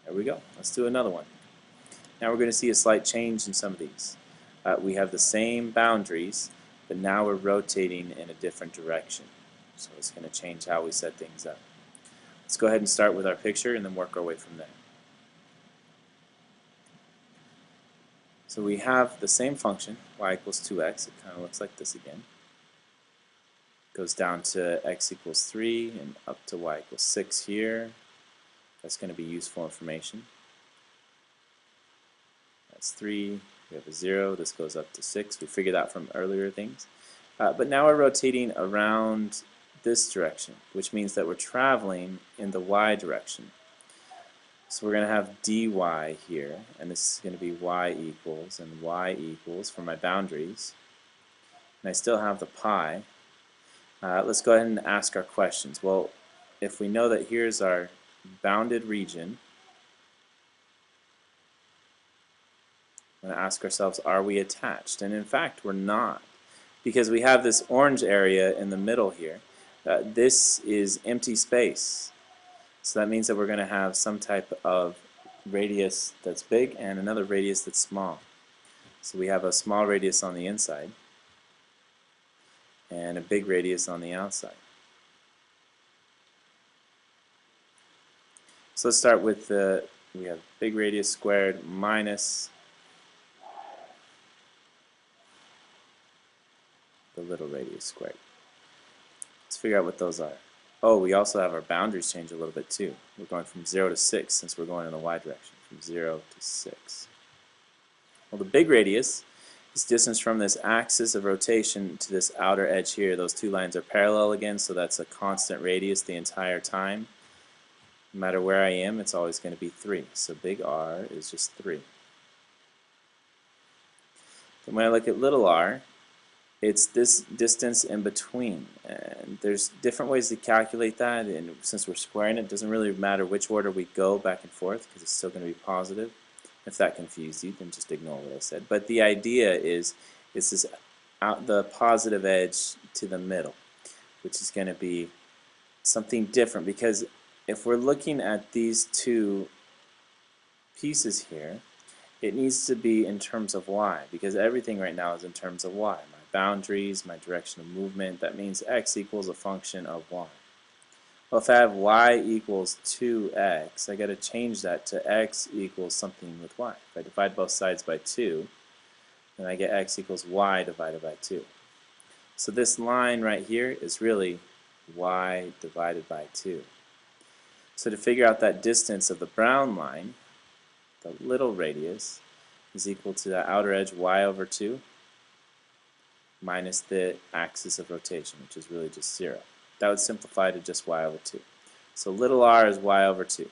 There we go. Let's do another one. Now we're going to see a slight change in some of these. We have the same boundaries, but now we're rotating in a different direction. So it's going to change how we set things up. Let's go ahead and start with our picture and then work our way from there. So we have the same function, y equals 2x. It kind of looks like this again. Goes down to x equals 3 and up to y equals 6 here. That's going to be useful information. That's 3. We have a 0. This goes up to 6. We figured that from earlier things. But now we're rotating around this direction, which means that we're traveling in the y direction. So we're going to have dy here, and this is going to be y equals and y equals for my boundaries. And I still have the pi. Let's go ahead and ask our questions. Well, if we know that here's our bounded region, we're going to ask ourselves, are we attached? And in fact, we're not, because we have this orange area in the middle here. This is empty space. So that means that we're going to have some type of radius that's big and another radius that's small. So we have a small radius on the inside and a big radius on the outside. So let's start with we have big radius squared minus the little radius squared. Let's figure out what those are. Oh, we also have our boundaries change a little bit too. We're going from 0 to 6 since we're going in the y direction, from 0 to 6. Well, the big radius is distance from this axis of rotation to this outer edge here. Those two lines are parallel again, so that's a constant radius the entire time. No matter where I am, it's always going to be 3. So big R is just 3. Then when I look at little r, it's this distance in between, and there's different ways to calculate that, and since we're squaring it, doesn't really matter which order we go back and forth because it's still going to be positive. If that confused you, then just ignore what I said. But the idea is it's this the positive edge to the middle, which is going to be something different, because if we're looking at these two pieces here, it needs to be in terms of y, because everything right now is in terms of y. My boundaries, my direction of movement, that means x equals a function of y. Well, if I have y equals 2x, I got to change that to x equals something with y. If I divide both sides by 2, then I get x equals y divided by 2. So this line right here is really y divided by 2. So to figure out that distance of the brown line, the little radius is equal to the outer edge y over 2 minus the axis of rotation, which is really just 0. That would simplify to just y over 2. So little r is y over 2.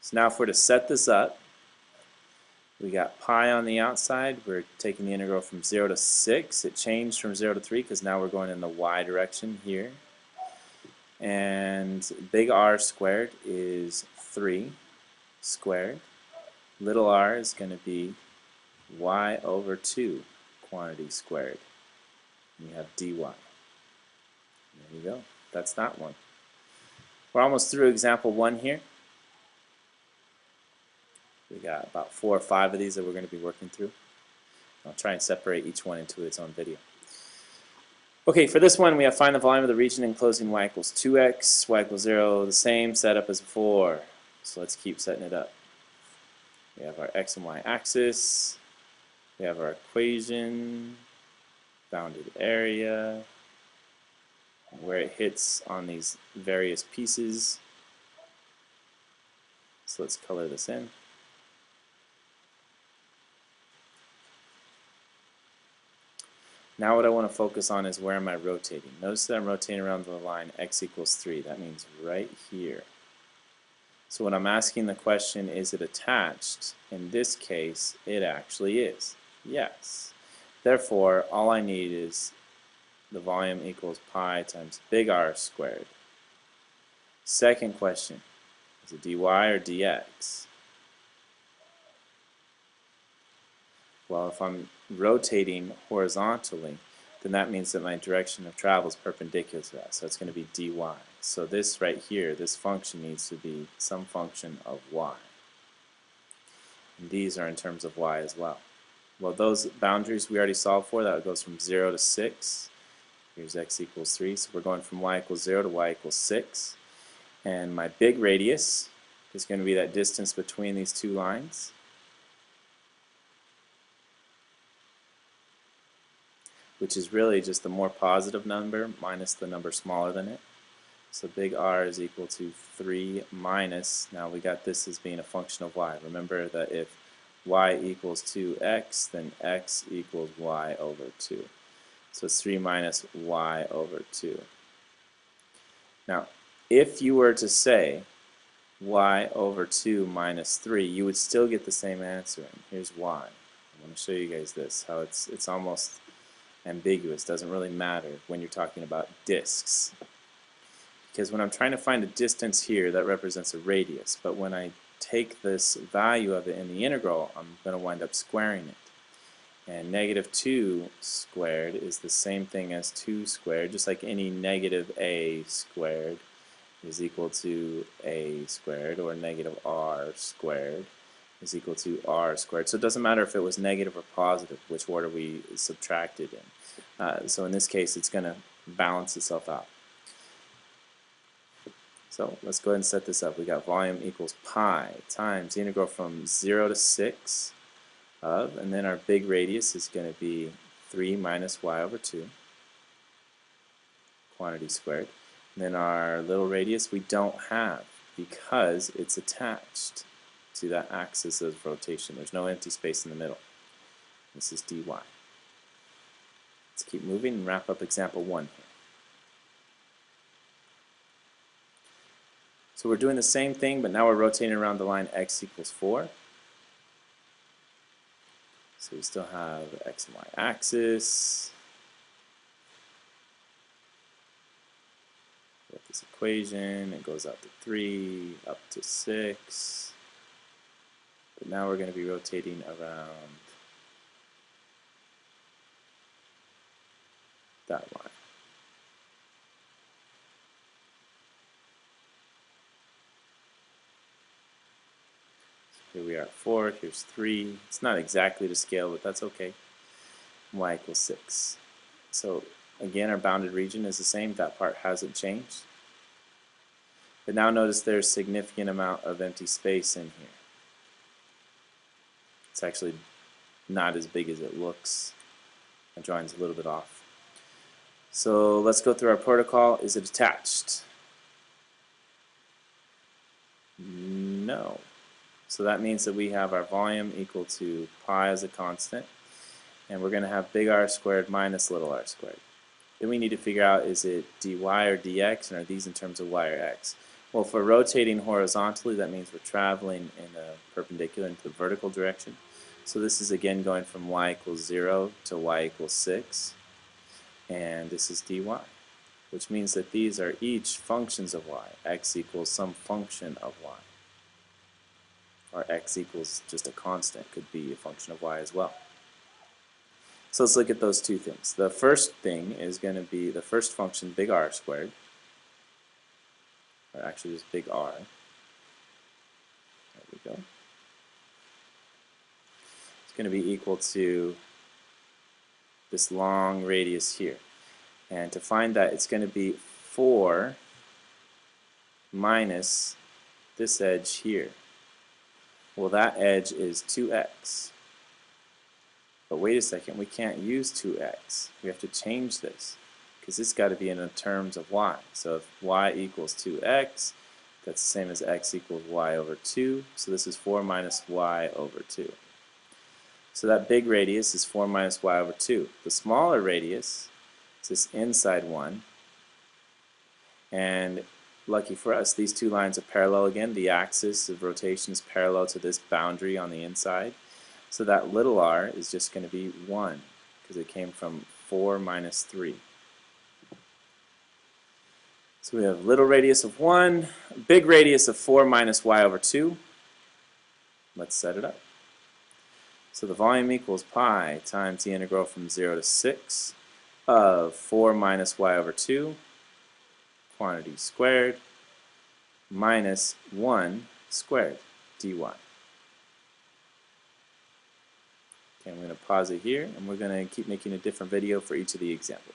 So now if we're to set this up, we got pi on the outside. We're taking the integral from 0 to 6. It changed from 0 to 3 because now we're going in the y direction here. And big R squared is 3 squared. Little r is going to be y over 2 quantity squared. And you have dy. There you go. That's that one. We're almost through example 1 here. We got about 4 or 5 of these that we're going to be working through. I'll try and separate each one into its own video. Okay, for this one we have find the volume of the region enclosing y equals 2x, y equals 0, the same setup as before. So let's keep setting it up. We have our x and y axis. We have our equation, bounded area, where it hits on these various pieces. So let's color this in. Now what I want to focus on is where am I rotating. Notice that I'm rotating around the line x equals 3. That means right here. So when I'm asking the question, is it attached? In this case, it actually is. Yes. Therefore, all I need is the volume equals pi times big R squared. Second question, is it dy or dx? Well, if I'm rotating horizontally, then that means that my direction of travel is perpendicular to that, so it's going to be dy. So this right here, this function needs to be some function of y. And these are in terms of y as well. Well, those boundaries we already solved for, that goes from 0 to 6. Here's x equals 3, so we're going from y equals 0 to y equals 6. And my big radius is going to be that distance between these two lines. Which is really just the more positive number minus the number smaller than it. So big R is equal to 3 minus, now we got this as being a function of y. Remember that if y equals 2x, then x equals y over 2. So it's 3 minus y over 2. Now, if you were to say y over 2 minus 3, you would still get the same answer. And here's why. I want to show you guys this, how it's almost ambiguous, doesn't really matter when you're talking about disks. Because when I'm trying to find a distance here, that represents a radius. But when I take this value of it in the integral, I'm going to wind up squaring it. And negative 2 squared is the same thing as 2 squared, just like any negative a squared is equal to a squared, or negative r squared is equal to r squared. So it doesn't matter if it was negative or positive, which order we subtracted in. So in this case, it's going to balance itself out. So let's go ahead and set this up. We got volume equals pi times the integral from 0 to 6 of, and then our big radius is going to be 3 minus y over 2, quantity squared. And then our little radius we don't have because it's attached to that axis of rotation. There's no empty space in the middle. This is dy. Let's keep moving and wrap up example 1 here. So we're doing the same thing, but now we're rotating around the line x equals 4. So we still have x and y axis. We have this equation. It goes out to 3, up to 6. But now we're going to be rotating around that line. Here we are at 4, here's 3. It's not exactly to scale, but that's okay. Y equals 6. So again, our bounded region is the same. That part hasn't changed. But now notice there's a significant amount of empty space in here. It's actually not as big as it looks. My drawing's a little bit off. So let's go through our protocol. Is it attached? No. So that means that we have our volume equal to pi as a constant, and we're going to have big R squared minus little r squared. Then we need to figure out, is it dy or dx, and are these in terms of y or x? Well, for rotating horizontally, that means we're traveling in a perpendicular into the vertical direction. So this is again going from y equals 0 to y equals 6, and this is dy, which means that these are each functions of y. X equals some function of y. Or x equals just a constant, could be a function of y as well. So let's look at those two things. The first thing is going to be the first function, big R squared, or actually just big R. There we go. It's going to be equal to this long radius here. And to find that, it's going to be 4 minus this edge here. Well, that edge is 2x. But wait a second, we can't use 2x. We have to change this, because this got to be in terms of y. So if y equals 2x, that's the same as x equals y over 2. So this is 4 minus y over 2. So that big radius is 4 minus y over 2. The smaller radius is this inside one. And lucky for us, these two lines are parallel again. The axis of rotation is parallel to this boundary on the inside. So that little r is just going to be 1, because it came from 4 minus 3. So we have little radius of 1, big radius of 4 minus y over 2. Let's set it up. So the volume equals pi times the integral from 0 to 6 of 4 minus y over 2, quantity squared minus 1 squared dy. Okay, I'm going to pause it here, and we're going to keep making a different video for each of the examples.